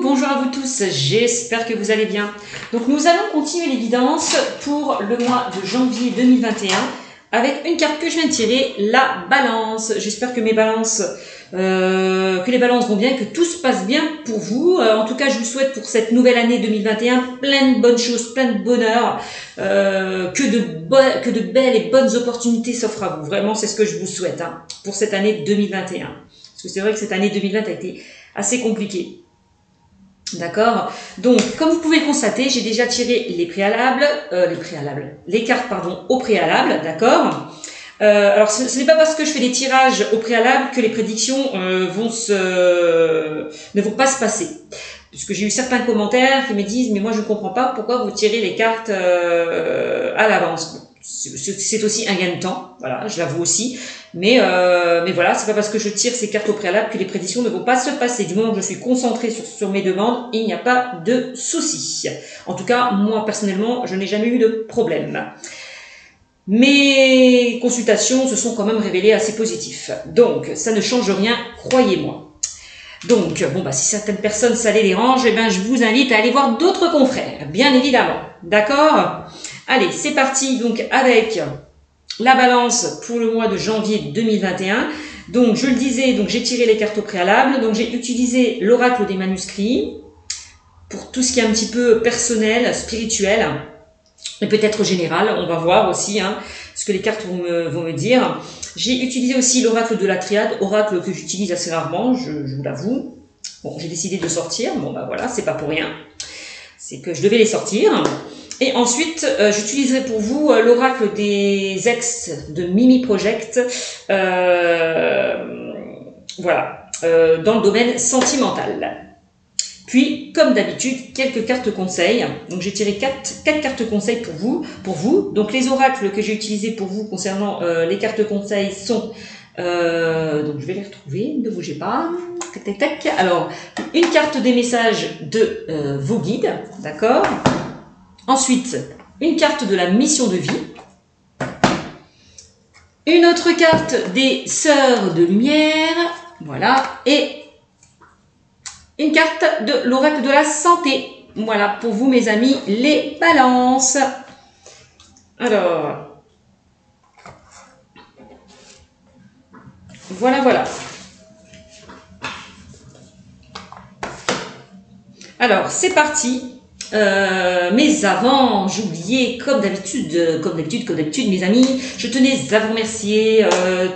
bonjour à vous tous, j'espère que vous allez bien. Donc nous allons continuer les guidances pour le mois de janvier 2021 avec une carte que je viens de tirer, la balance. J'espère que mes balances, que les balances vont bien, que tout se passe bien pour vous. En tout cas, je vous souhaite pour cette nouvelle année 2021 plein de bonnes choses, plein de bonheur, que de belles et bonnes opportunités s'offrent à vous. Vraiment, c'est ce que je vous souhaite pour cette année 2021. Parce que c'est vrai que cette année 2020 a été assez compliquée. D'accord. Donc, comme vous pouvez le constater, j'ai déjà tiré les cartes, au préalable, d'accord. Alors, ce n'est pas parce que je fais des tirages au préalable que les prédictions ne vont pas se passer. Puisque j'ai eu certains commentaires qui me disent, mais moi je ne comprends pas pourquoi vous tirez les cartes à l'avance. Bon, c'est aussi un gain de temps, voilà, je l'avoue aussi. Mais voilà, c'est pas parce que je tire ces cartes au préalable que les prédictions ne vont pas se passer. Du moment que je suis concentrée sur mes demandes, il n'y a pas de souci. En tout cas, moi personnellement, je n'ai jamais eu de problème. Mes consultations se sont quand même révélées assez positifs. Donc, ça ne change rien, croyez-moi. Donc, si certaines personnes ça les dérange, je vous invite à aller voir d'autres confrères, bien évidemment. D'accord? Allez, c'est parti donc avec la balance pour le mois de janvier 2021. Donc, je le disais, donc j'ai tiré les cartes au préalable. Donc, j'ai utilisé l'oracle des manuscrits pour tout ce qui est un petit peu personnel, spirituel et peut-être général. On va voir aussi ce que les cartes vont me dire. J'ai utilisé aussi l'oracle de la triade, oracle que j'utilise assez rarement, je vous l'avoue. Bon, j'ai décidé de sortir. Bon, voilà, c'est pas pour rien. C'est que je devais les sortir. Et ensuite, j'utiliserai pour vous l'oracle des ex de Mimi Project, dans le domaine sentimental. Puis, comme d'habitude, quelques cartes conseils. Donc, j'ai tiré quatre cartes conseils pour vous. Donc, les oracles que j'ai utilisés pour vous concernant les cartes conseils sont... donc, je vais les retrouver, ne bougez pas. Tac, tac, tac. Alors, une carte des messages de vos guides, d'accord. Ensuite, une carte de la mission de vie. Une autre carte des sœurs de lumière. Voilà. Et une carte de l'oracle de la santé. Voilà, pour vous, mes amis, les balances. Alors, voilà. Alors, c'est parti. Mais avant, j'oubliais, comme d'habitude, mes amis, je tenais à vous remercier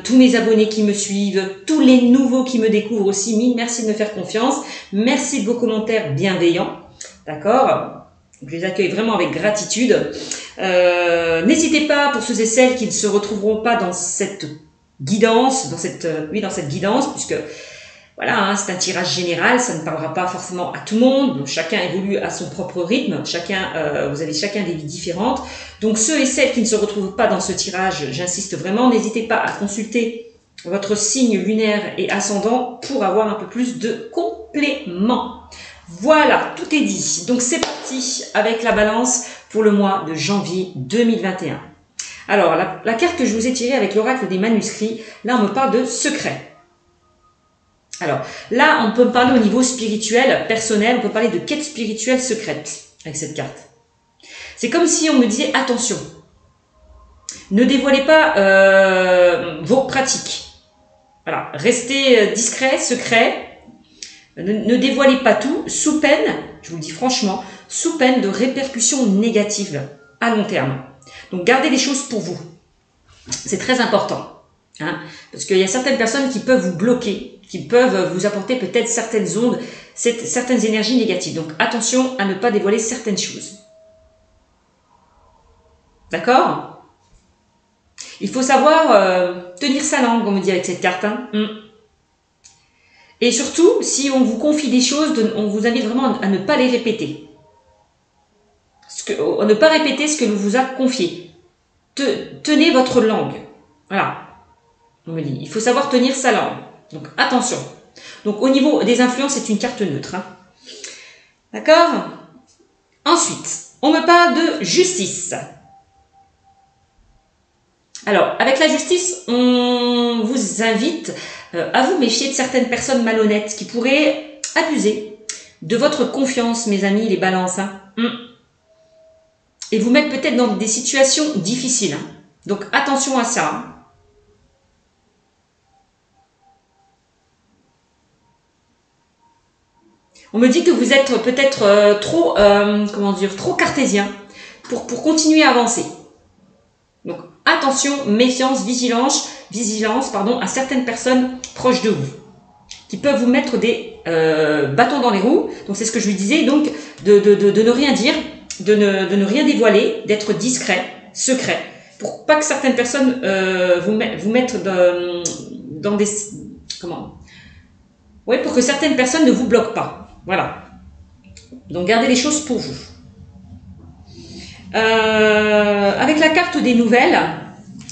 tous mes abonnés qui me suivent, tous les nouveaux qui me découvrent aussi. Mille merci de me faire confiance. Merci de vos commentaires bienveillants. D'accord? Je les accueille vraiment avec gratitude. N'hésitez pas, pour ceux et celles qui ne se retrouveront pas dans cette guidance, dans cette guidance, puisque voilà, c'est un tirage général, ça ne parlera pas forcément à tout le monde. Donc, chacun évolue à son propre rythme. Vous avez chacun des vies différentes. Donc, ceux et celles qui ne se retrouvent pas dans ce tirage, j'insiste vraiment, n'hésitez pas à consulter votre signe lunaire et ascendant pour avoir un peu plus de compléments. Voilà, tout est dit. Donc, c'est parti avec la balance pour le mois de janvier 2021. Alors, la carte que je vous ai tirée avec l'oracle des manuscrits, là, on me parle de secret. Alors, là, on peut me parler au niveau spirituel, personnel, on peut parler de quête spirituelle secrète avec cette carte. C'est comme si on me disait, attention, ne dévoilez pas vos pratiques. Voilà, restez discret, secret, ne dévoilez pas tout, sous peine, je vous le dis franchement, sous peine de répercussions négatives à long terme. Donc, gardez les choses pour vous. C'est très important. Parce qu'il y a certaines personnes qui peuvent vous bloquer, qui peuvent vous apporter peut-être certaines ondes, certaines énergies négatives. Donc attention à ne pas dévoiler certaines choses. D'accord? Il faut savoir tenir sa langue, on me dit avec cette carte. Et surtout, si on vous confie des choses, on vous invite vraiment à ne pas les répéter. À ne pas répéter ce que l'on vous a confié. Tenez votre langue. Voilà. On me dit, il faut savoir tenir sa langue. Donc, attention. Donc, au niveau des influences, c'est une carte neutre. D'accord? Ensuite, on me parle de justice. Alors, avec la justice, on vous invite à vous méfier de certaines personnes malhonnêtes qui pourraient abuser de votre confiance, mes amis, les balances. Hein. Et vous mettre peut-être dans des situations difficiles. Hein. Donc attention à ça. Hein. On me dit que vous êtes peut-être trop, comment dire, trop cartésien pour continuer à avancer. Donc attention, méfiance, vigilance, à certaines personnes proches de vous qui peuvent vous mettre des bâtons dans les roues. Donc c'est ce que je lui disais, donc de ne rien dire, de ne rien dévoiler, d'être discret, secret, pour pas que certaines personnes vous mettent dans des... Comment? Oui, pour que certaines personnes ne vous bloquent pas. Voilà. Donc gardez les choses pour vous. Avec la carte des nouvelles,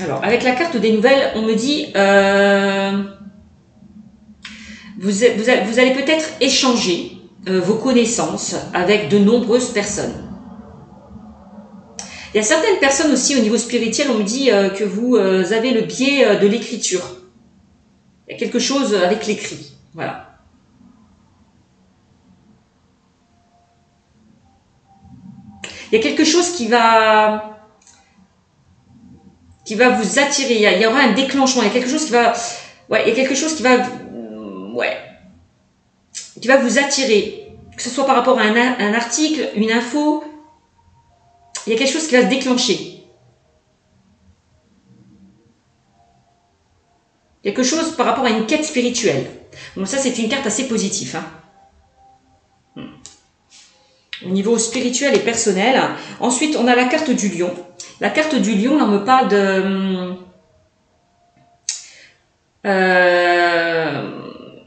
alors avec la carte des nouvelles, on me dit vous allez peut-être échanger vos connaissances avec de nombreuses personnes. Il y a certaines personnes aussi au niveau spirituel, on me dit que vous avez le biais de l'écriture. Il y a quelque chose avec l'écrit. Voilà. Il y a quelque chose qui va vous attirer. Il y aura un déclenchement. Il y a quelque chose qui va, il y a quelque chose qui va vous attirer. Que ce soit par rapport à un article, une info, il y a quelque chose qui va se déclencher. Quelque chose par rapport à une quête spirituelle. Donc ça, c'est une carte assez positive. Hein. Au niveau spirituel et personnel. Ensuite, on a la carte du lion. La carte du lion, là, on me parle de...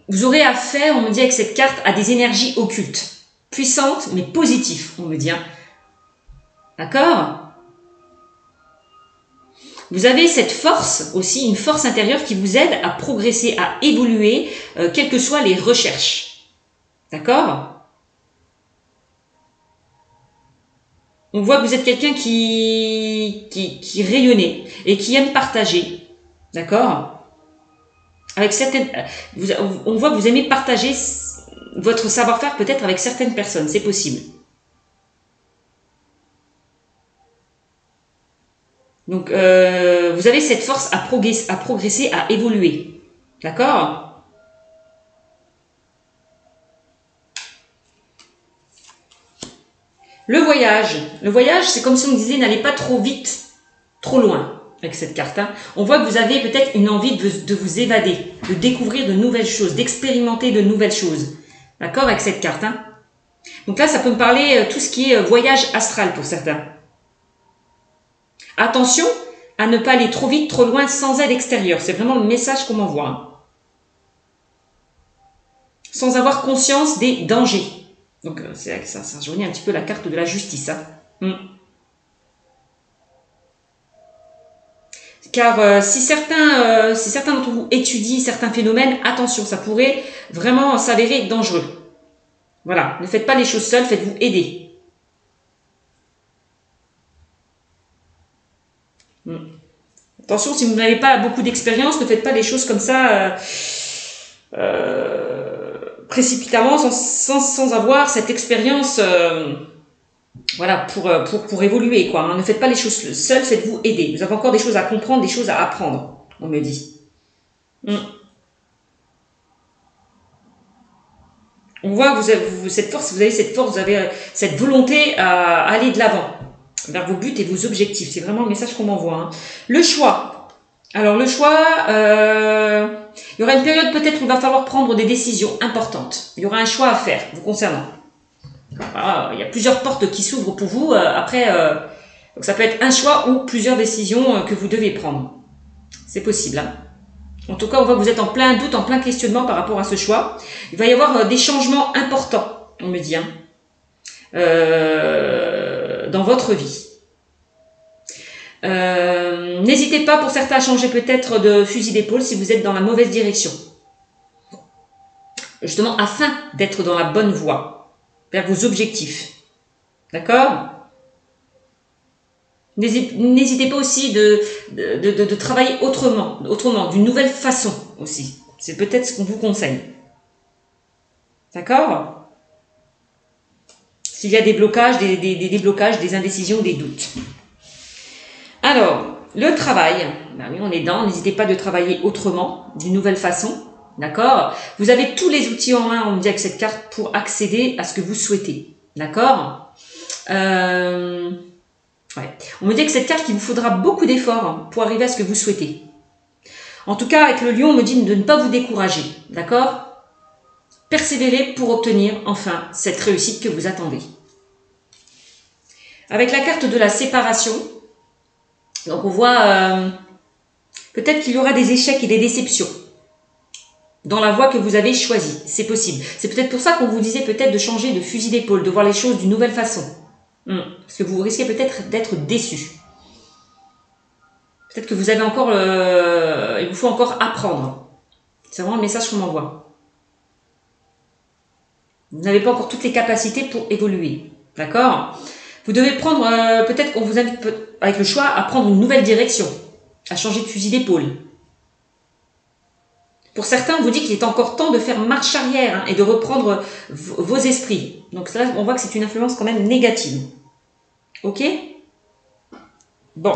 vous aurez affaire, on me dit avec cette carte, à des énergies occultes. Puissantes, mais positives, on me dit. Hein. D'accord ? Vous avez cette force aussi, une force intérieure qui vous aide à progresser, à évoluer, quelles que soient les recherches. D'accord ? On voit que vous êtes quelqu'un qui rayonnait et qui aime partager. D'accord ? Avec certaines, on voit que vous aimez partager votre savoir-faire peut-être avec certaines personnes. C'est possible. Donc, vous avez cette force à progresser, à évoluer. D'accord ? Le voyage, c'est comme si on disait n'allez pas trop vite, trop loin avec cette carte. Hein. On voit que vous avez peut-être une envie de vous évader, de découvrir de nouvelles choses, d'expérimenter de nouvelles choses. D'accord avec cette carte. Hein. Donc là, ça peut me parler tout ce qui est voyage astral pour certains. Attention à ne pas aller trop vite, trop loin, sans aide extérieure. C'est vraiment le message qu'on m'envoie. Hein. Sans avoir conscience des dangers. Donc, c'est vrai que ça rejoignit un petit peu la carte de la justice. Hein. Car si certains d'entre vous étudient certains phénomènes, attention, ça pourrait vraiment s'avérer dangereux. Voilà, ne faites pas les choses seules, faites-vous aider. Attention, si vous n'avez pas beaucoup d'expérience, ne faites pas les choses comme ça précipitamment, sans avoir cette expérience voilà, pour évoluer, quoi. Hein. Ne faites pas les choses seules, faites-vous aider. Vous avez encore des choses à comprendre, des choses à apprendre, on me dit. On voit que vous avez cette force, vous avez cette volonté à aller de l'avant, vers vos buts et vos objectifs. C'est vraiment le message qu'on m'envoie. Hein. Le choix. Alors le choix, il y aura une période peut-être où il va falloir prendre des décisions importantes. Il y aura un choix à faire vous concernant. Voilà, il y a plusieurs portes qui s'ouvrent pour vous. Donc ça peut être un choix ou plusieurs décisions que vous devez prendre. C'est possible. Hein. En tout cas, on voit que vous êtes en plein doute, en plein questionnement par rapport à ce choix. Il va y avoir des changements importants, on me dit, hein, dans votre vie. N'hésitez pas pour certains à changer peut-être de fusil d'épaule si vous êtes dans la mauvaise direction. Justement, afin d'être dans la bonne voie, vers vos objectifs. D'accord ? N'hésitez pas aussi de travailler autrement, d'une nouvelle façon aussi. C'est peut-être ce qu'on vous conseille. D'accord ? S'il y a des blocages, des déblocages, des indécisions, des doutes. Alors, le travail, ben oui, on est dedans, n'hésitez pas de travailler autrement, d'une nouvelle façon, d'accord? Vous avez tous les outils en main, on me dit avec cette carte, pour accéder à ce que vous souhaitez, d'accord? Ouais. On me dit que cette carte qu'il vous faudra beaucoup d'efforts pour arriver à ce que vous souhaitez. En tout cas, avec le lion, on me dit de ne pas vous décourager, d'accord? Persévérez pour obtenir enfin cette réussite que vous attendez. Avec la carte de la séparation, donc on voit peut-être qu'il y aura des échecs et des déceptions dans la voie que vous avez choisie. C'est possible. C'est peut-être pour ça qu'on vous disait peut-être de changer de fusil d'épaule, de voir les choses d'une nouvelle façon. Parce que vous risquez peut-être d'être déçu. Peut-être que vous avez encore... il vous faut encore apprendre. C'est vraiment le message qu'on m'envoie. Vous n'avez pas encore toutes les capacités pour évoluer. D'accord? Vous devez prendre... peut-être qu'on vous invite avec le choix à prendre une nouvelle direction. À changer de fusil d'épaule. Pour certains, on vous dit qu'il est encore temps de faire marche arrière et de reprendre vos esprits. Donc là, on voit que c'est une influence quand même négative. Ok? Bon.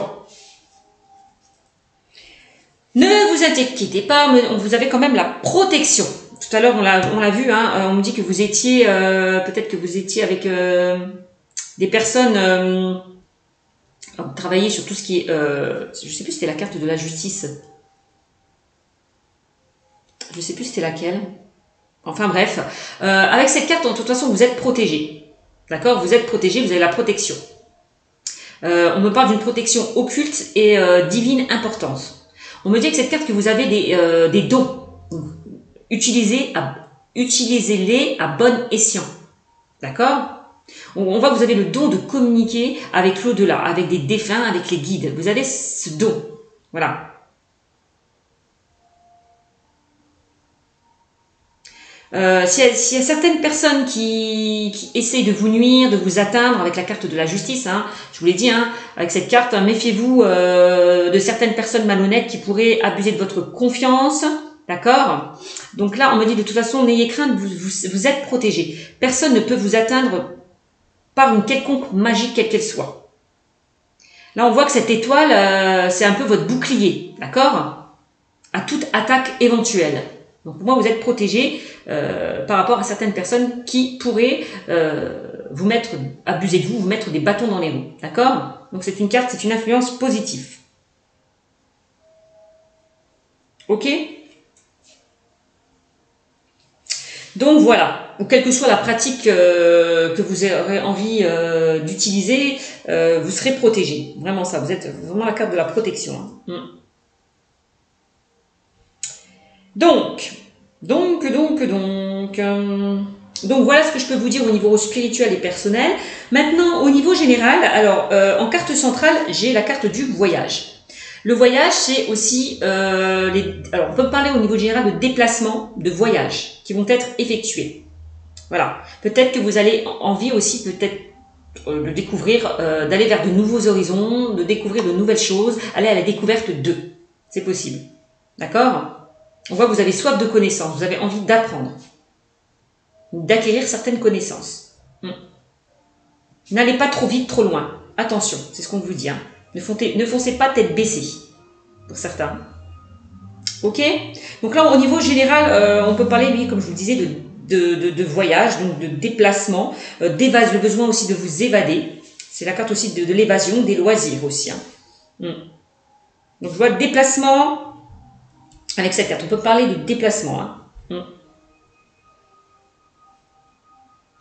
Ne vous inquiétez pas, vous avez quand même la protection. Tout à l'heure, on l'a vu, on me dit que vous étiez, peut-être que vous étiez avec des personnes, vous travaillez sur tout ce qui est, je sais plus si c'était la carte de la justice. Je sais plus c'était laquelle. Enfin bref, avec cette carte, de toute façon, vous êtes protégé. D'accord? Vous êtes protégé, vous avez la protection. On me parle d'une protection occulte et divine importante. On me dit avec cette carte que vous avez des dons. Utilisez-les à bon escient. D'accord? On voit que vous avez le don de communiquer avec l'au-delà, avec des défunts, avec les guides. Vous avez ce don. Voilà. S'il y a certaines personnes qui essayent de vous nuire, de vous atteindre avec la carte de la justice, je vous l'ai dit, avec cette carte, méfiez-vous de certaines personnes malhonnêtes qui pourraient abuser de votre confiance, d'accord? Donc là, on me dit de toute façon, n'ayez crainte, vous êtes protégé. Personne ne peut vous atteindre par une quelconque magie, quelle qu'elle soit. Là, on voit que cette étoile, c'est un peu votre bouclier, d'accord? À toute attaque éventuelle. Donc pour moi, vous êtes protégé par rapport à certaines personnes qui pourraient abuser de vous, vous mettre des bâtons dans les roues. D'accord? Donc c'est une carte, c'est une influence positive. Ok? Donc voilà. Donc, quelle que soit la pratique que vous aurez envie d'utiliser, vous serez protégé. Vraiment ça, vous êtes vraiment la carte de la protection. Donc voilà ce que je peux vous dire au niveau spirituel et personnel. Maintenant, au niveau général, alors en carte centrale, j'ai la carte du voyage. Le voyage, c'est aussi, alors on peut parler au niveau général de déplacements, de voyages qui vont être effectués. Voilà. Peut-être que vous allez envie aussi peut-être de découvrir, d'aller vers de nouveaux horizons, de découvrir de nouvelles choses, aller à la découverte d'eux. C'est possible. D'accord ? On voit que vous avez soif de connaissances, vous avez envie d'apprendre, d'acquérir certaines connaissances. N'allez pas trop vite, trop loin. Attention, c'est ce qu'on vous dit. Ne foncez pas tête baissée, pour certains. Ok? Donc là, au niveau général, on peut parler, oui, comme je vous le disais, de voyage, donc de déplacement, le besoin aussi de vous évader. C'est la carte aussi de l'évasion, des loisirs aussi. Donc je vois le déplacement. Avec cette carte, on peut parler de déplacement.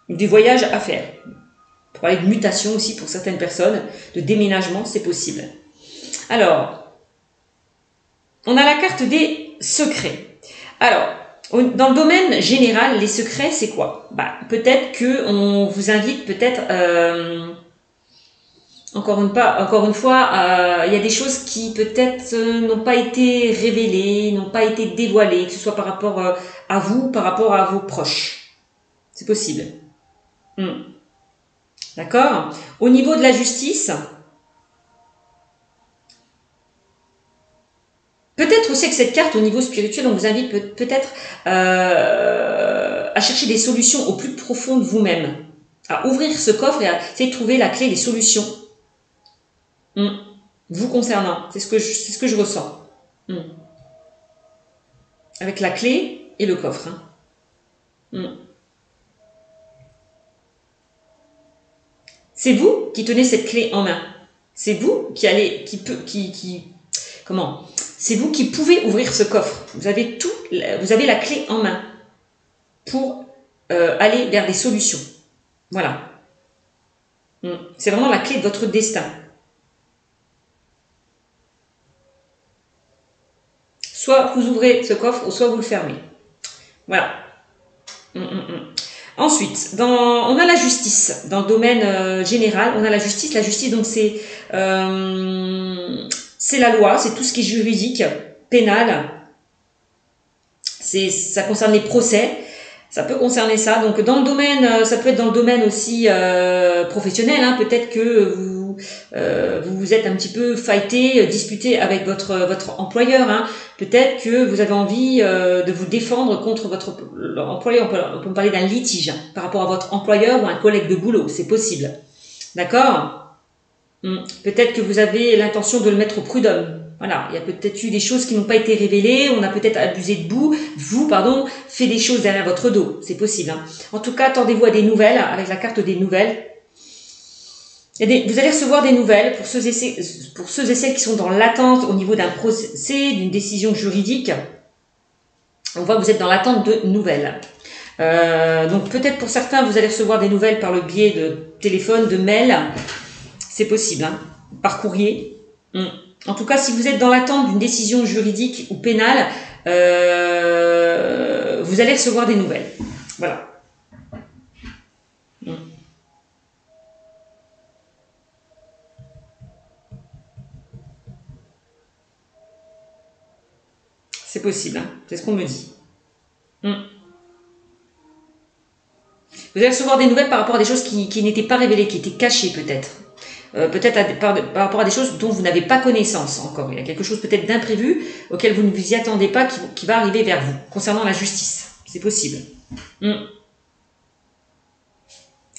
Du voyage à faire. On peut parler de mutation aussi pour certaines personnes, de déménagement, c'est possible. Alors, on a la carte des secrets. Alors, dans le domaine général, les secrets, c'est quoi? Peut-être qu'on vous invite peut-être... Encore une fois, il y a des choses qui peut-être n'ont pas été révélées, n'ont pas été dévoilées, que ce soit par rapport à vous, par rapport à vos proches. C'est possible. D'accord? Au niveau de la justice, peut-être aussi que cette carte, au niveau spirituel, on vous invite peut-être à chercher des solutions au plus profond de vous-même. à ouvrir ce coffre et à essayer de trouver la clé, les solutions. Vous concernant, c'est ce que je ressens. Avec la clé et le coffre. C'est vous qui tenez cette clé en main. C'est vous qui allez, comment? C'est vous qui pouvez ouvrir ce coffre. Vous avez la clé en main pour aller vers des solutions. Voilà. C'est vraiment la clé de votre destin. Soit vous ouvrez ce coffre, ou soit vous le fermez. Voilà. Ensuite, on a la justice. Dans le domaine général, on a la justice. La justice, donc c'est la loi, c'est tout ce qui est juridique, pénal. Ça concerne les procès. Ça peut concerner ça. Donc dans le domaine, ça peut être dans le domaine aussi professionnel. Hein. Peut-être que vous êtes un petit peu fighté, disputé avec votre employeur. Hein. Peut-être que vous avez envie de vous défendre contre votre employeur. On peut parler d'un litige par rapport à votre employeur ou un collègue de boulot. C'est possible. D'accord ? Peut-être que vous avez l'intention de le mettre au prud'homme. Voilà, il y a peut-être eu des choses qui n'ont pas été révélées, on a peut-être abusé de vous, fait des choses derrière votre dos, c'est possible. Hein. En tout cas, attendez-vous à des nouvelles, avec la carte des nouvelles. Vous allez recevoir des nouvelles pour ceux et celles qui sont dans l'attente au niveau d'un procès, d'une décision juridique. On voit que vous êtes dans l'attente de nouvelles. Donc peut-être pour certains, vous allez recevoir des nouvelles par le biais de téléphone, de mail, c'est possible, hein. Par courrier. En tout cas, si vous êtes dans l'attente d'une décision juridique ou pénale, vous allez recevoir des nouvelles. Voilà. C'est possible, hein. C'est ce qu'on me dit. Vous allez recevoir des nouvelles par rapport à des choses qui n'étaient pas révélées, qui étaient cachées peut-être. Peut-être par rapport à des choses dont vous n'avez pas connaissance encore. Il y a quelque chose peut-être d'imprévu auquel vous ne vous y attendez pas qui va arriver vers vous, concernant la justice. C'est possible.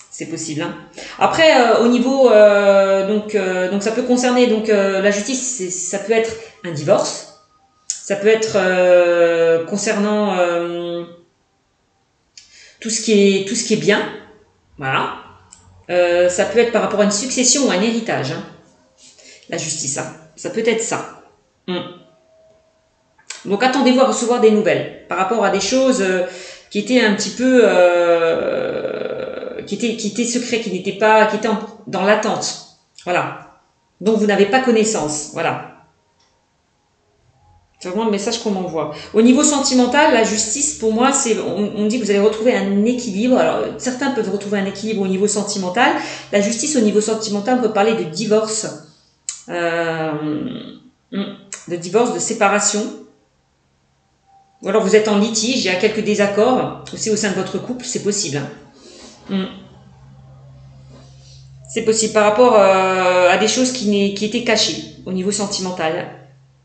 C'est possible. Hein. Après, au niveau... donc ça peut concerner la justice, ça peut être un divorce. Ça peut être concernant tout ce qui est bien. Voilà. Ça peut être par rapport à une succession ou un héritage. Hein. La justice, hein. Ça peut être ça. Donc attendez-vous à recevoir des nouvelles par rapport à des choses qui étaient un petit peu qui étaient secrets, qui étaient dans l'attente. Voilà. Donc vous n'avez pas connaissance. Voilà. C'est vraiment le message qu'on m'envoie. Au niveau sentimental, la justice, pour moi, on dit que vous allez retrouver un équilibre. Alors, certains peuvent retrouver un équilibre au niveau sentimental. La justice, au niveau sentimental, on peut parler de divorce. De divorce, de séparation. Ou alors vous êtes en litige, il y a quelques désaccords, aussi au sein de votre couple, c'est possible. C'est possible par rapport à des choses qui étaient cachées au niveau sentimental.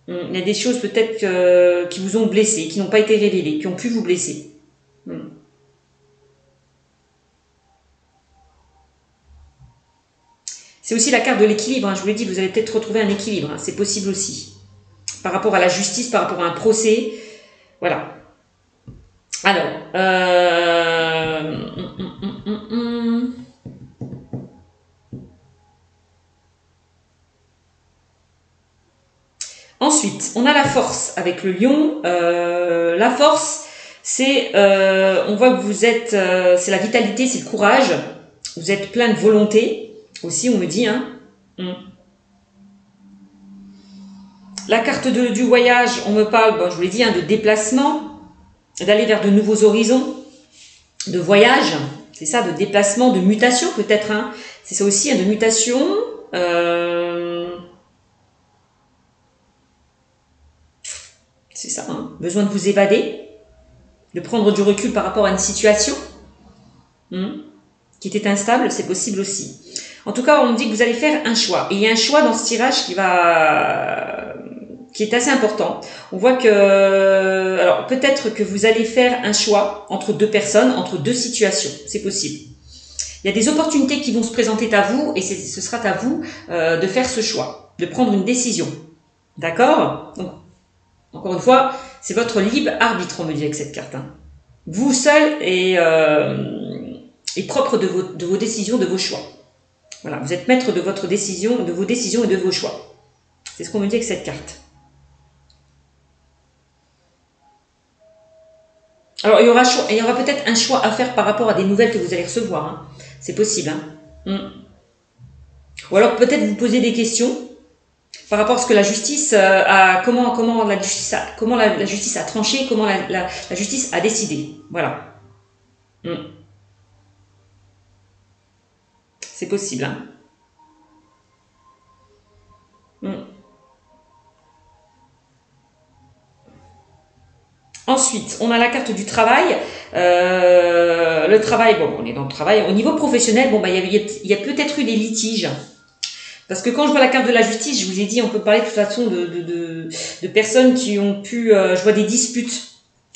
Il y a des choses peut-être qui vous ont blessé, qui n'ont pas été révélées, qui ont pu vous blesser. C'est aussi la carte de l'équilibre. Hein. Je vous l'ai dit, vous allez peut-être retrouver un équilibre. Hein. C'est possible aussi. Par rapport à la justice, par rapport à un procès. Voilà. Alors. Ensuite, on a la force avec le lion. La force, on voit que vous êtes, c'est la vitalité, c'est le courage. Vous êtes plein de volonté. Aussi, on me dit, hein. La carte du voyage, on me parle, je vous l'ai dit, hein, de déplacement, d'aller vers de nouveaux horizons, de voyage, c'est ça, de déplacement, de mutation peut-être, hein. C'est ça aussi, hein, de mutation. C'est ça, hein. Besoin de vous évader, de prendre du recul par rapport à une situation qui était instable, c'est possible aussi. En tout cas, on me dit que vous allez faire un choix. Et il y a un choix dans ce tirage qui est assez important. On voit que, alors peut-être que vous allez faire un choix entre deux personnes, entre deux situations. C'est possible. Il y a des opportunités qui vont se présenter à vous et ce sera à vous de faire ce choix, de prendre une décision. D'accord? Donc, encore une fois, c'est votre libre arbitre, on me dit avec cette carte. Hein. Vous seul est propre de vos décisions, de vos choix. Voilà, vous êtes maître de votre décision, de vos décisions et de vos choix. C'est ce qu'on me dit avec cette carte. Alors, il y aura peut-être un choix à faire par rapport à des nouvelles que vous allez recevoir. Hein. C'est possible. Hein. Ou alors peut-être vous poser des questions par rapport à ce que la justice comment la justice a tranché, comment la justice a décidé. Voilà. C'est possible. Hein. Ensuite, on a la carte du travail. Le travail, bon, on est dans le travail. Au niveau professionnel, bon, bah, il y a peut-être eu des litiges. Parce que quand je vois la carte de la justice, je vous ai dit, on peut parler de toute façon de personnes qui ont pu... je vois des disputes.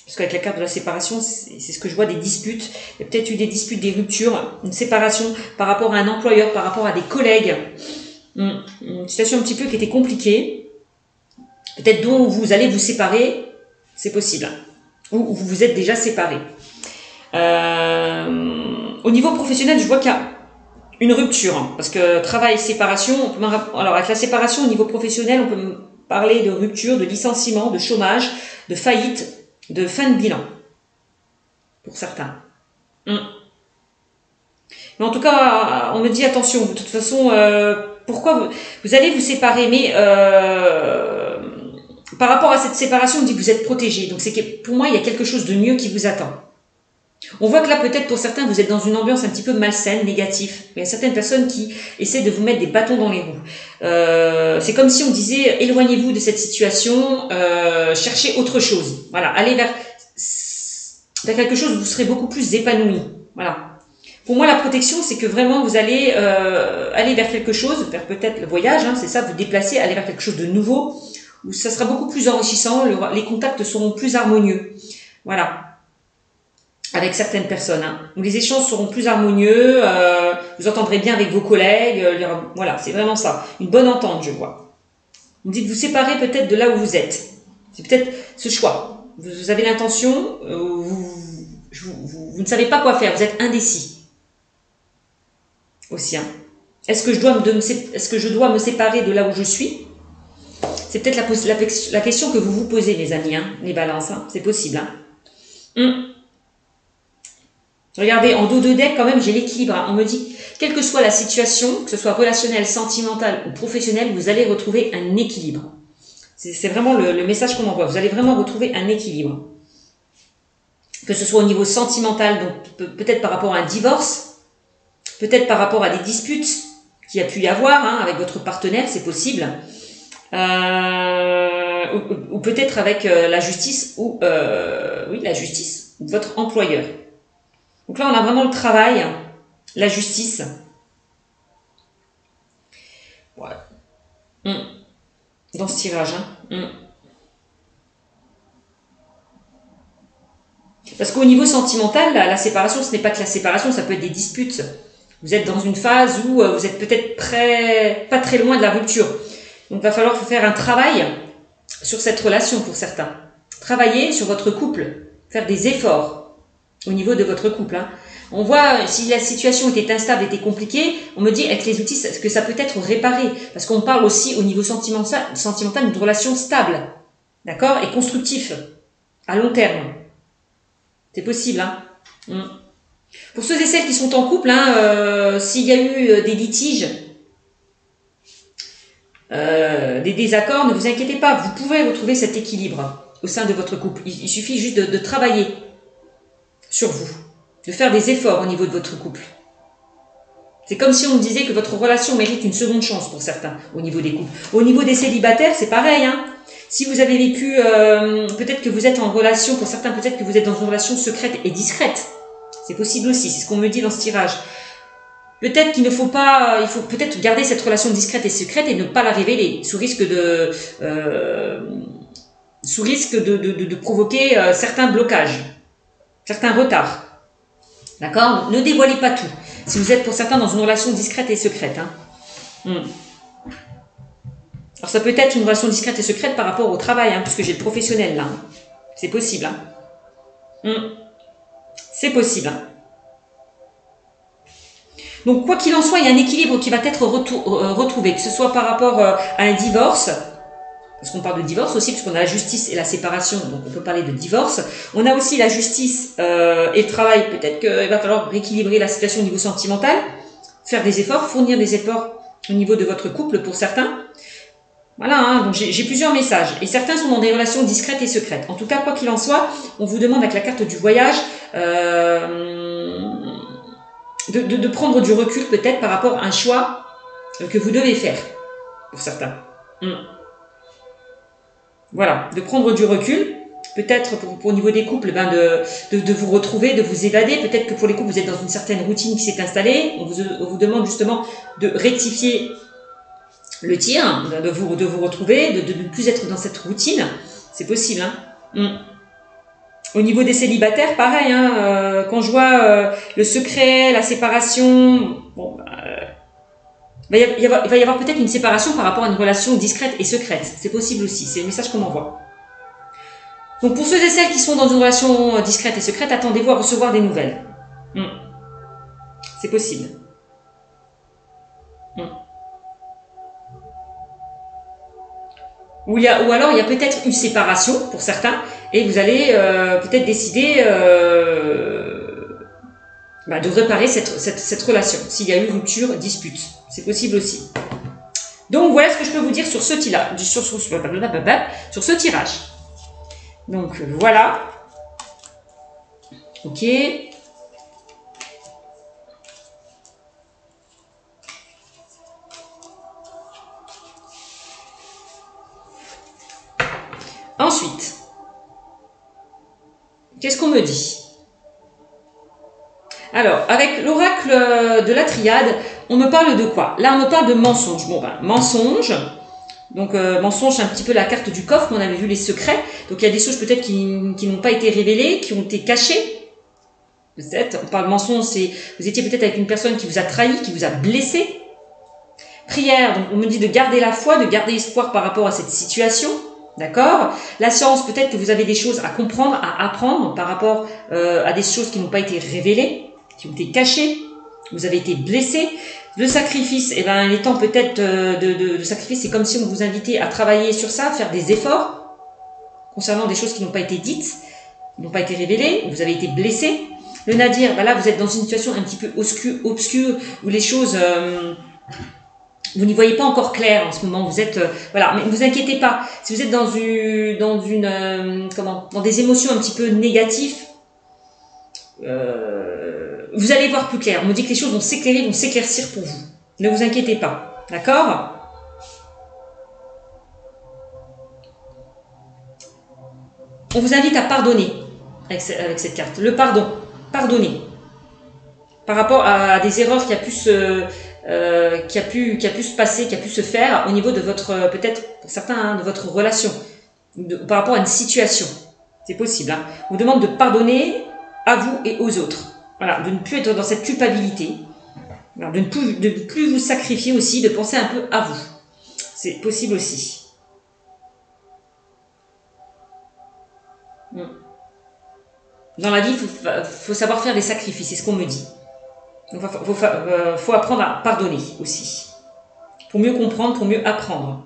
Parce qu'avec la carte de la séparation, c'est ce que je vois, des disputes. Il y a peut-être eu des disputes, des ruptures, une séparation par rapport à un employeur, par rapport à des collègues. Une situation un petit peu qui était compliquée. Peut-être dont vous allez vous séparer, c'est possible. Ou vous vous êtes déjà séparés. Au niveau professionnel, je vois qu'il y a une rupture, hein, parce que travail, séparation, alors avec la séparation au niveau professionnel, on peut parler de rupture, de licenciement, de chômage, de faillite, de fin de bilan, pour certains. Mais en tout cas, on me dit attention, de toute façon, pourquoi vous allez vous séparer, mais par rapport à cette séparation, on dit que vous êtes protégé, donc c'est que pour moi, il y a quelque chose de mieux qui vous attend. On voit que là, peut-être pour certains, vous êtes dans une ambiance un petit peu malsaine, négative. Il y a certaines personnes qui essaient de vous mettre des bâtons dans les roues. C'est comme si on disait, éloignez-vous de cette situation, cherchez autre chose. Voilà, allez vers quelque chose où vous serez beaucoup plus épanoui. Voilà. Pour moi, la protection, c'est que vraiment, vous allez aller vers quelque chose, vers peut-être le voyage, hein, c'est ça, vous déplacer, aller vers quelque chose de nouveau, où ça sera beaucoup plus enrichissant, les contacts seront plus harmonieux. Voilà. Avec certaines personnes, hein, où les échanges seront plus harmonieux, vous entendrez bien avec vos collègues, voilà, c'est vraiment ça, une bonne entente, je vois. Vous dites vous séparez peut-être de là où vous êtes, c'est peut-être ce choix. Vous avez l'intention, vous ne savez pas quoi faire, vous êtes indécis aussi. Hein. Est-ce que je dois me séparer de là où je suis? C'est peut-être la question que vous vous posez, mes amis, hein, les balances, hein, c'est possible. Hein. Regardez, en dos de deck, quand même, j'ai l'équilibre. Hein. On me dit, quelle que soit la situation, que ce soit relationnelle, sentimentale ou professionnelle, vous allez retrouver un équilibre. C'est vraiment le message qu'on envoie. Vous allez vraiment retrouver un équilibre. Que ce soit au niveau sentimental, donc peut-être par rapport à un divorce, peut-être par rapport à des disputes qu'il y a pu y avoir hein, avec votre partenaire, c'est possible. Ou peut-être avec la justice ou la justice ou votre employeur. Donc là, on a vraiment le travail, la justice. Voilà. Dans ce tirage. Hein. Parce qu'au niveau sentimental, la séparation, ce n'est pas que la séparation, ça peut être des disputes. Vous êtes dans une phase où vous êtes peut-être pas très loin de la rupture. Donc, il va falloir faire un travail sur cette relation pour certains. Travailler sur votre couple, faire des efforts au niveau de votre couple. Hein. On voit, si la situation était instable, était compliquée, on me dit avec les outils que ça peut être réparé. Parce qu'on parle aussi au niveau sentimental d'une relation stable, d'accord, et constructif, à long terme. C'est possible. Hein. Pour ceux et celles qui sont en couple, hein, s'il y a eu des litiges, des désaccords, ne vous inquiétez pas, vous pouvez retrouver cet équilibre au sein de votre couple. Il suffit juste de travailler sur vous, de faire des efforts au niveau de votre couple. C'est comme si on disait que votre relation mérite une seconde chance pour certains au niveau des couples. Au niveau des célibataires, c'est pareil. Hein. Si vous avez vécu, peut-être que vous êtes en relation, pour certains peut-être que vous êtes dans une relation secrète et discrète. C'est possible aussi, c'est ce qu'on me dit dans ce tirage. Peut-être qu'il ne faut pas, il faut peut-être garder cette relation discrète et secrète et ne pas la révéler, sous risque de provoquer certains blocages, certains retards. D'accord? Ne dévoilez pas tout. Si vous êtes pour certains dans une relation discrète et secrète. Hein. Alors ça peut être une relation discrète et secrète par rapport au travail, hein, puisque j'ai le professionnel là. Hein. C'est possible. Hein. C'est possible. Hein. Donc quoi qu'il en soit, il y a un équilibre qui va être retrouvé, que ce soit par rapport à un divorce, parce qu'on parle de divorce aussi, puisqu'on a la justice et la séparation, donc on peut parler de divorce. On a aussi la justice et le travail, peut-être qu'il va falloir rééquilibrer la situation au niveau sentimental, faire des efforts, fournir des efforts au niveau de votre couple pour certains. Voilà, hein, donc j'ai plusieurs messages. Et certains sont dans des relations discrètes et secrètes. En tout cas, quoi qu'il en soit, on vous demande avec la carte du voyage de prendre du recul peut-être par rapport à un choix que vous devez faire, pour certains. Voilà, de prendre du recul, peut-être pour au niveau des couples, ben de vous retrouver, de vous évader. Peut-être que pour les couples, vous êtes dans une certaine routine qui s'est installée. On vous demande justement de rectifier le tir, de vous retrouver, de ne plus être dans cette routine. C'est possible. Hein. Au niveau des célibataires, pareil. Hein, quand je vois le secret, la séparation, bon, il va y avoir peut-être une séparation par rapport à une relation discrète et secrète. C'est possible aussi. C'est le message qu'on m'envoie. Donc pour ceux et celles qui sont dans une relation discrète et secrète, attendez-vous à recevoir des nouvelles. C'est possible. Ou alors il y a peut-être une séparation pour certains et vous allez peut-être décider de réparer cette relation s'il y a eu rupture, dispute. C'est possible aussi. Donc voilà ce que je peux vous dire sur ce tirage. Donc voilà. Ok. Ensuite, qu'est-ce qu'on me dit? Alors, avec l'oracle de la triade, on me parle de quoi? Là, on me parle de mensonge. Bon, ben, mensonge. Donc, mensonge, c'est un petit peu la carte du coffre. On avait vu les secrets. Donc, il y a des choses peut-être qui n'ont pas été révélées, qui ont été cachées. Peut-être. On parle de mensonge, c'est vous étiez peut-être avec une personne qui vous a trahi, qui vous a blessé. Prière, donc on me dit de garder la foi, de garder espoir par rapport à cette situation. D'accord? La science, peut-être que vous avez des choses à comprendre, à apprendre par rapport à des choses qui n'ont pas été révélées, qui ont été cachées. Vous avez été blessé. Le sacrifice, eh ben, les temps peut-être de sacrifice, c'est comme si on vous invitait à travailler sur ça, à faire des efforts concernant des choses qui n'ont pas été dites, qui n'ont pas été révélées, où vous avez été blessé. Le nadir, ben là, vous êtes dans une situation un petit peu obscure où les choses... vous n'y voyez pas encore clair en ce moment. Vous êtes voilà, mais ne vous inquiétez pas. Si vous êtes dans des émotions un petit peu négatives, vous allez voir plus clair. On me dit que les choses vont s'éclairer, vont s'éclaircir pour vous. Ne vous inquiétez pas, d'accord? On vous invite à pardonner avec cette carte. Le pardon, pardonner par rapport à des erreurs qui a pu se passer, qui a pu se faire au niveau de votre, peut-être pour certains, hein, de votre relation, par rapport à une situation. C'est possible. Hein. On vous demande de pardonner à vous et aux autres. Voilà, de ne plus être dans cette culpabilité, alors de ne plus vous sacrifier aussi, de penser un peu à vous. C'est possible aussi. Dans la vie, il faut savoir faire des sacrifices, c'est ce qu'on me dit. Donc, faut apprendre à pardonner aussi. Pour mieux comprendre, pour mieux apprendre.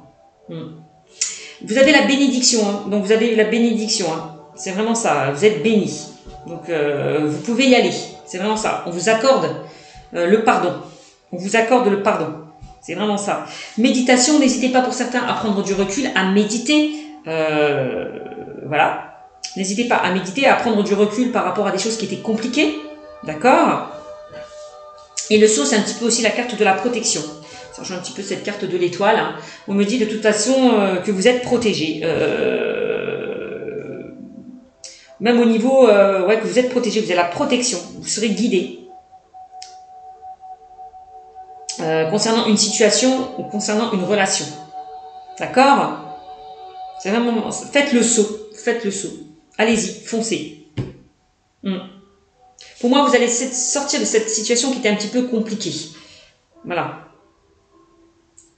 Vous avez la bénédiction. Hein. Donc, vous avez la bénédiction. Hein. C'est vraiment ça. Vous êtes bénis. Donc, vous pouvez y aller. C'est vraiment ça. On vous accorde le pardon. On vous accorde le pardon. C'est vraiment ça. Méditation. N'hésitez pas pour certains à prendre du recul, à méditer. Voilà. N'hésitez pas à méditer, à prendre du recul par rapport à des choses qui étaient compliquées. D'accord ? Et le sceau, c'est un petit peu aussi la carte de la protection. Ça rejoint un petit peu cette carte de l'étoile. Hein. On me dit de toute façon que vous êtes protégé. Même au niveau que vous êtes protégé, vous avez la protection. Vous serez guidé. Concernant une situation ou concernant une relation. D'accord ? C'est vraiment... Faites le saut. Faites le saut. Allez-y, foncez. Pour Pour moi, vous allez sortir de cette situation qui était un petit peu compliquée. Voilà.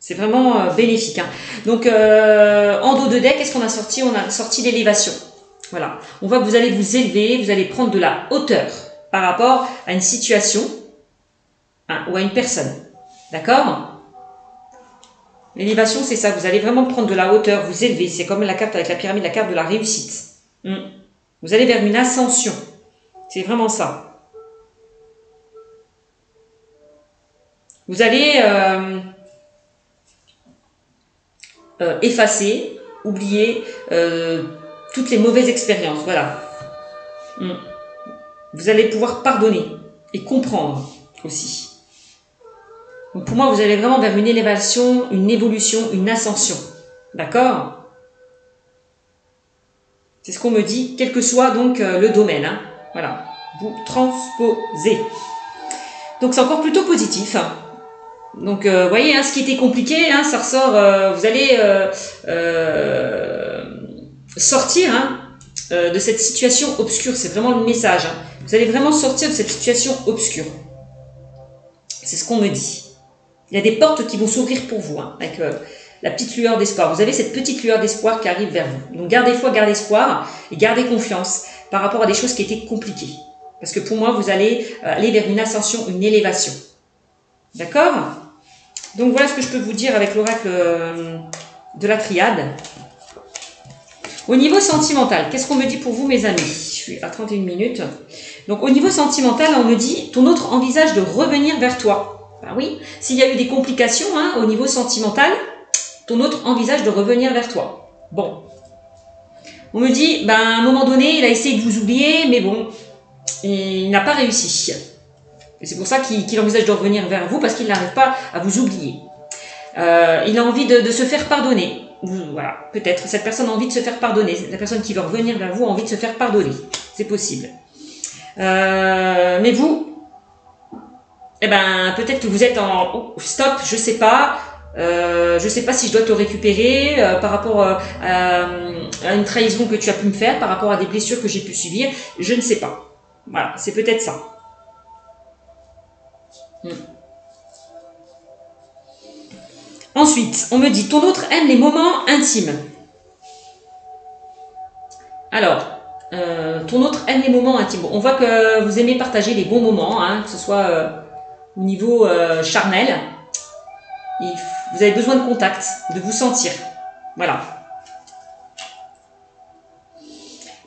C'est vraiment bénéfique. Hein. Donc, en dos de deck, qu'est-ce qu'on a sorti? On a sorti l'élévation. Voilà. On voit que vous allez vous élever, vous allez prendre de la hauteur par rapport à une situation ou à une personne. D'accord? L'élévation, c'est ça. Vous allez vraiment prendre de la hauteur, vous élever. C'est comme la carte avec la pyramide, la carte de la réussite. Vous allez vers une ascension. C'est vraiment ça. Vous allez effacer, oublier toutes les mauvaises expériences. Voilà. Vous allez pouvoir pardonner et comprendre aussi. Donc pour moi, vous allez vraiment vers une élévation, une évolution, une ascension. D'accord? C'est ce qu'on me dit, quel que soit donc le domaine. Hein. Voilà. Vous transposez. Donc c'est encore plutôt positif. Hein. Donc, vous voyez, hein, ce qui était compliqué, hein, ça ressort, vous allez sortir hein, de cette situation obscure. C'est vraiment le message. Hein. Vous allez vraiment sortir de cette situation obscure. C'est ce qu'on me dit. Il y a des portes qui vont s'ouvrir pour vous, hein, avec la petite lueur d'espoir. Vous avez cette petite lueur d'espoir qui arrive vers vous. Donc, gardez foi, gardez espoir et gardez confiance par rapport à des choses qui étaient compliquées. Parce que pour moi, vous allez aller vers une ascension, une élévation. D'accord ? Donc voilà ce que je peux vous dire avec l'oracle de la triade. Au niveau sentimental, qu'est-ce qu'on me dit pour vous mes amis? Je suis à 31 minutes. Donc au niveau sentimental, on me dit, ton autre envisage de revenir vers toi. Ben oui, s'il y a eu des complications hein, au niveau sentimental, ton autre envisage de revenir vers toi. Bon. On me dit, ben, à un moment donné, il a essayé de vous oublier, mais bon, il n'a pas réussi. Et c'est pour ça qu'il envisage de revenir vers vous, parce qu'il n'arrive pas à vous oublier. Il a envie de se faire pardonner. Voilà, peut-être. Cette personne a envie de se faire pardonner. La personne qui veut revenir vers vous a envie de se faire pardonner. C'est possible. Mais vous, eh ben, peut-être que vous êtes en stop, je sais pas. Je sais pas si je dois te récupérer par rapport à une trahison que tu as pu me faire, par rapport à des blessures que j'ai pu subir. Je ne sais pas. Voilà, c'est peut-être ça. Ensuite, on me dit, ton autre aime les moments intimes. Alors, ton autre aime les moments intimes. Bon, on voit que vous aimez partager les bons moments, hein, que ce soit au niveau charnel. Vous avez besoin de contact, de vous sentir. Voilà.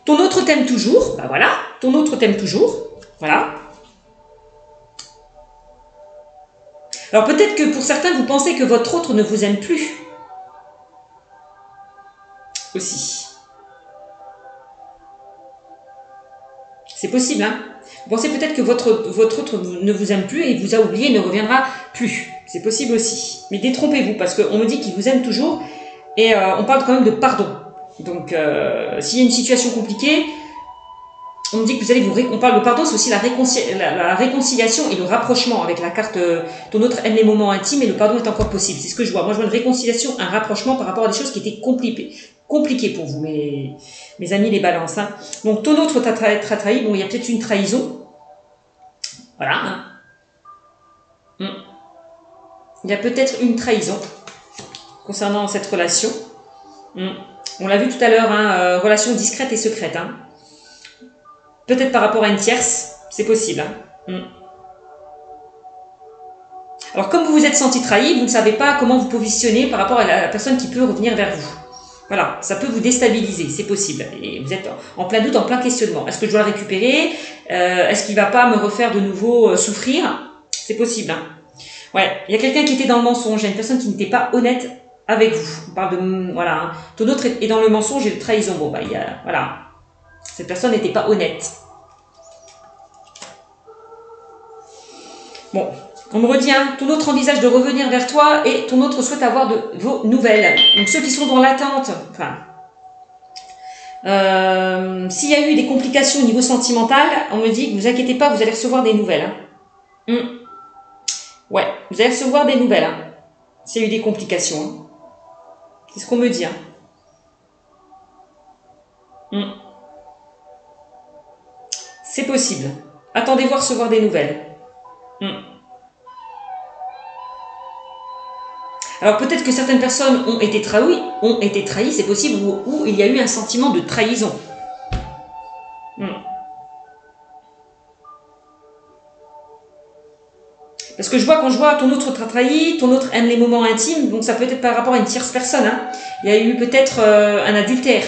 Ton autre t'aime toujours. Ben voilà, ton autre t'aime toujours. Voilà. Alors peut-être que pour certains, vous pensez que votre autre ne vous aime plus. Aussi. C'est possible, hein. Vous pensez peut-être que votre autre ne vous aime plus et vous a oublié et ne reviendra plus. C'est possible aussi. Mais détrompez-vous, parce qu'on me dit qu'il vous aime toujours et on parle quand même de pardon. Donc, s'il y a une situation compliquée, on me dit que vous allez on parle de pardon, c'est aussi la réconciliation et le rapprochement avec la carte ton autre aime les moments intimes et le pardon est encore possible. C'est ce que je vois. Moi, je vois une réconciliation, un rapprochement par rapport à des choses qui étaient compliquées pour vous, mes amis les balances. Hein. Donc, ton autre t'a trahi. Bon, il y a peut-être une trahison. Voilà. Hein. Il y a peut-être une trahison concernant cette relation. On l'a vu tout à l'heure, hein, relation discrète et secrète. Hein. Peut-être par rapport à une tierce, c'est possible. Hein. Alors, comme vous vous êtes senti trahi, vous ne savez pas comment vous positionner par rapport à la personne qui peut revenir vers vous. Voilà, ça peut vous déstabiliser, c'est possible. Et vous êtes en plein doute, en plein questionnement. Est-ce que je dois le récupérer? Est-ce qu'il ne va pas me refaire de nouveau souffrir? C'est possible. Hein. Ouais, il y a quelqu'un qui était dans le mensonge, il y a une personne qui n'était pas honnête avec vous. On parle de... Voilà, hein. Ton autre est dans le mensonge et de trahison. Bon, bah, il y a... Voilà. Cette personne n'était pas honnête. Bon, on me redit, hein, ton autre envisage de revenir vers toi et ton autre souhaite avoir de vos nouvelles. Donc ceux qui sont dans l'attente, enfin, s'il y a eu des complications au niveau sentimental, on me dit que vous inquiétez pas, vous allez recevoir des nouvelles. Hein. Ouais, vous allez recevoir des nouvelles. Hein, s'il y a eu des complications. Hein. C'est ce qu'on me dit. Hein. C'est possible. Attendez-vous à recevoir des nouvelles. Alors peut-être que certaines personnes ont été trahies, c'est possible, ou il y a eu un sentiment de trahison. Parce que je vois, quand je vois ton autre t'a trahi, ton autre aime les moments intimes, donc ça peut être par rapport à une tierce personne. Hein. Il y a eu peut-être un adultère.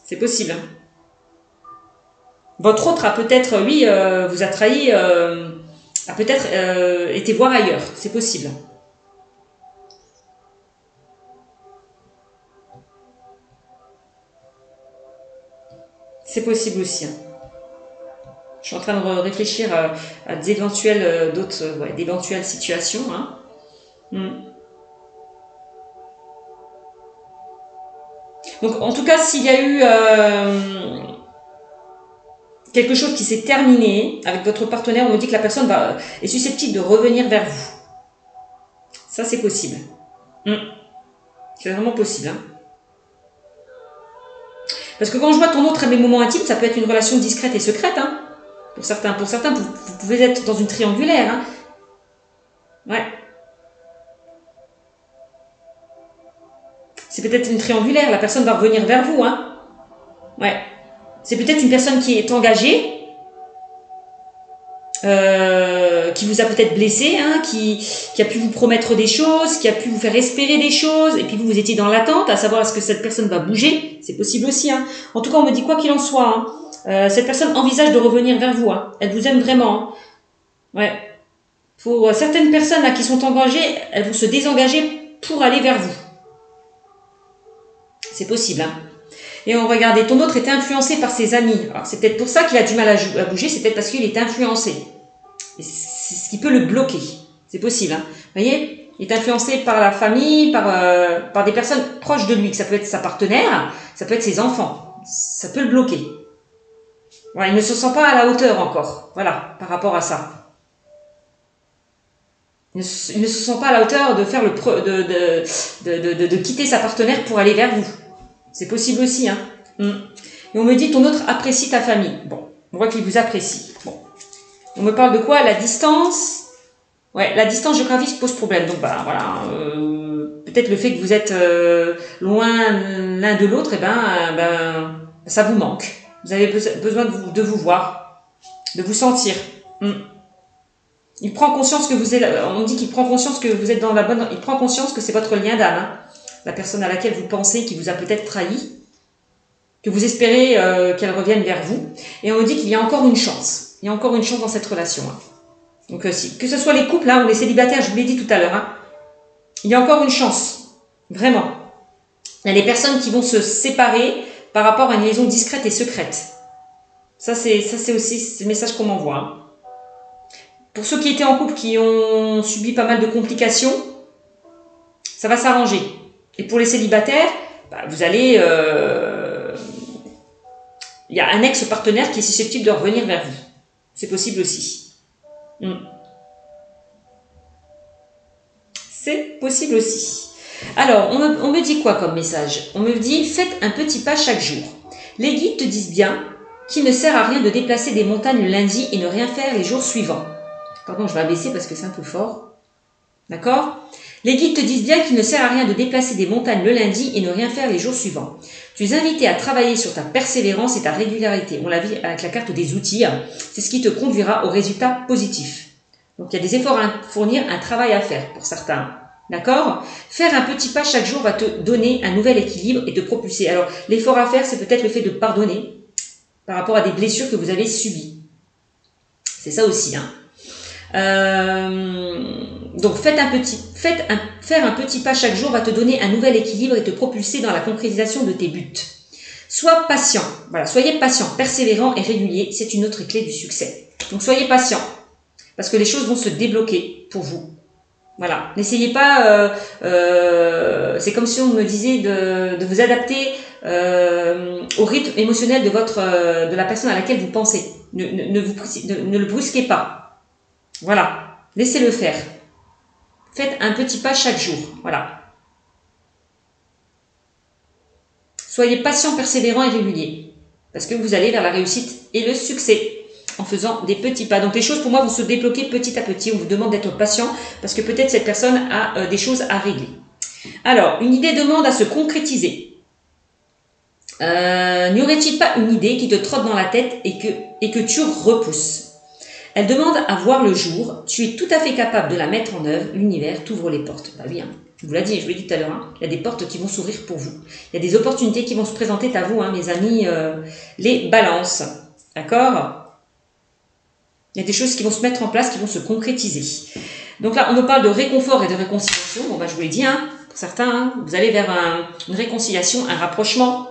C'est possible. Hein. Votre autre a peut-être, lui, vous a trahi, a peut-être été voir ailleurs. C'est possible. C'est possible aussi. Hein. Je suis en train de réfléchir à d'éventuelles d'éventuelles situations. Hein. Donc, en tout cas, s'il y a eu quelque chose qui s'est terminé avec votre partenaire, on me dit que la personne est susceptible de revenir vers vous. Ça, c'est possible. C'est vraiment possible. Hein. Parce que quand je vois ton autre à mes moments intimes, ça peut être une relation discrète et secrète. Hein. Pour certains, vous pouvez être dans une triangulaire. Hein. Ouais. C'est peut-être une triangulaire, la personne va revenir vers vous. Hein. Ouais. C'est peut-être une personne qui est engagée, qui vous a peut-être blessé, hein, qui a pu vous promettre des choses, qui a pu vous faire espérer des choses, et puis vous étiez dans l'attente, à savoir est-ce que cette personne va bouger. C'est possible aussi. Hein. En tout cas, on me dit quoi qu'il en soit, hein, cette personne envisage de revenir vers vous. Hein. Elle vous aime vraiment. Hein. Ouais. Pour certaines personnes là qui sont engagées, elles vont se désengager pour aller vers vous. C'est possible. Hein. Et on regardait, ton autre était influencé par ses amis. Alors c'est peut-être pour ça qu'il a du mal à bouger, c'est peut-être parce qu'il est influencé. C'est ce qui peut le bloquer. C'est possible. Hein. Vous voyez, il est influencé par la famille, par des personnes proches de lui, que ça peut être sa partenaire, ça peut être ses enfants. Ça peut le bloquer. Voilà, il ne se sent pas à la hauteur encore. Voilà, par rapport à ça. Il ne se sent pas à la hauteur de faire de quitter sa partenaire pour aller vers vous. C'est possible aussi. Hein. Et on me dit ton autre apprécie ta famille. Bon, on voit qu'il vous apprécie. Bon. On me parle de quoi? La distance. Ouais, la distance géographique pose problème. Donc voilà, peut-être le fait que vous êtes loin l'un de l'autre, ça vous manque. Vous avez besoin de vous voir, de vous sentir. Il prend conscience que vous êtes. On dit qu'il prend conscience que vous êtes dans la bonne. Il prend conscience que c'est votre lien d'âme, hein, la personne à laquelle vous pensez, qui vous a peut-être trahi, que vous espérez qu'elle revienne vers vous. Et on me dit qu'il y a encore une chance. Il y a encore une chance dans cette relation. Hein. Donc que ce soit les couples hein, ou les célibataires, je vous l'ai dit tout à l'heure, hein, il y a encore une chance. Vraiment. Il y a des personnes qui vont se séparer par rapport à une liaison discrète et secrète. Ça c'est aussi le message qu'on m'envoie. Hein. Pour ceux qui étaient en couple, qui ont subi pas mal de complications, ça va s'arranger. Et pour les célibataires, vous allez... il y a un ex-partenaire qui est susceptible de revenir vers vous. C'est possible aussi. C'est possible aussi. Alors, on me dit quoi comme message? On me dit, faites un petit pas chaque jour. Les guides te disent bien qu'il ne sert à rien de déplacer des montagnes le lundi et ne rien faire les jours suivants. Pardon, je vais abaisser parce que c'est un peu fort. D'accord? Les guides te disent bien qu'il ne sert à rien de déplacer des montagnes le lundi et ne rien faire les jours suivants. Tu es invité à travailler sur ta persévérance et ta régularité. On l'a vu avec la carte des outils. C'est ce qui te conduira au résultat positif. Donc, il y a des efforts à fournir, un travail à faire pour certains. D'accord? Faire un petit pas chaque jour va te donner un nouvel équilibre et te propulser. Alors, l'effort à faire, c'est peut-être le fait de pardonner par rapport à des blessures que vous avez subies. C'est ça aussi, hein. Donc faire un petit pas chaque jour va te donner un nouvel équilibre et te propulser dans la concrétisation de tes buts. Sois patient, voilà, soyez patient, persévérant et régulier, c'est une autre clé du succès. Donc soyez patient, parce que les choses vont se débloquer pour vous. Voilà, n'essayez pas, c'est comme si on me disait de vous adapter au rythme émotionnel de la personne à laquelle vous pensez. Ne le brusquez pas. Voilà, laissez-le faire. Faites un petit pas chaque jour. Voilà. Soyez patient, persévérant et régulier. Parce que vous allez vers la réussite et le succès en faisant des petits pas. Donc les choses pour moi vont se débloquer petit à petit. On vous demande d'être patient parce que peut-être cette personne a des choses à régler. Alors, une idée demande à se concrétiser. N'y aurait-il pas une idée qui te trotte dans la tête et que tu repousses? Elle demande à voir le jour. Tu es tout à fait capable de la mettre en œuvre. L'univers t'ouvre les portes. Bah oui, hein. Je vous l'ai dit, tout à l'heure. Hein. Il y a des portes qui vont s'ouvrir pour vous. Il y a des opportunités qui vont se présenter à vous, hein, mes amis, les balances. D'accord? Il y a des choses qui vont se mettre en place, qui vont se concrétiser. Donc là, on me parle de réconfort et de réconciliation. Bon, bah, je vous l'ai dit, hein, pour certains, hein, vous allez vers une réconciliation, un rapprochement.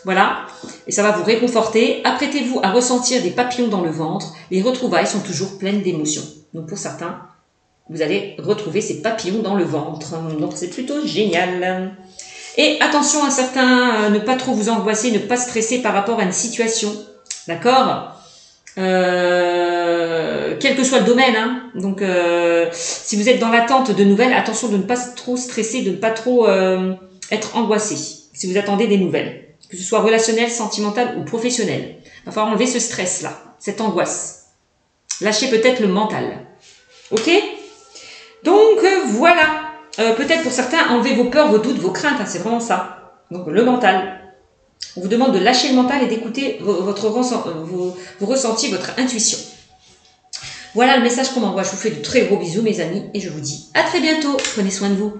Voilà, et ça va vous réconforter. Apprêtez-vous à ressentir des papillons dans le ventre. Les retrouvailles sont toujours pleines d'émotions. Donc pour certains, vous allez retrouver ces papillons dans le ventre. Donc c'est plutôt génial. Et attention à certains, ne pas trop vous angoisser, ne pas stresser par rapport à une situation. D'accord, quel que soit le domaine. Hein. Donc si vous êtes dans l'attente de nouvelles, attention de ne pas trop stresser, de ne pas trop être angoissé. Si vous attendez des nouvelles. Que ce soit relationnel, sentimental ou professionnel. Il va falloir enlever ce stress-là, cette angoisse. Lâchez peut-être le mental. Ok? Donc, voilà. Peut-être pour certains, enlevez vos peurs, vos doutes, vos craintes. Hein, c'est vraiment ça. Donc, le mental. On vous demande de lâcher le mental et d'écouter vos ressentis, votre intuition. Voilà le message qu'on m'envoie. Je vous fais de très gros bisous, mes amis. Et je vous dis à très bientôt. Prenez soin de vous.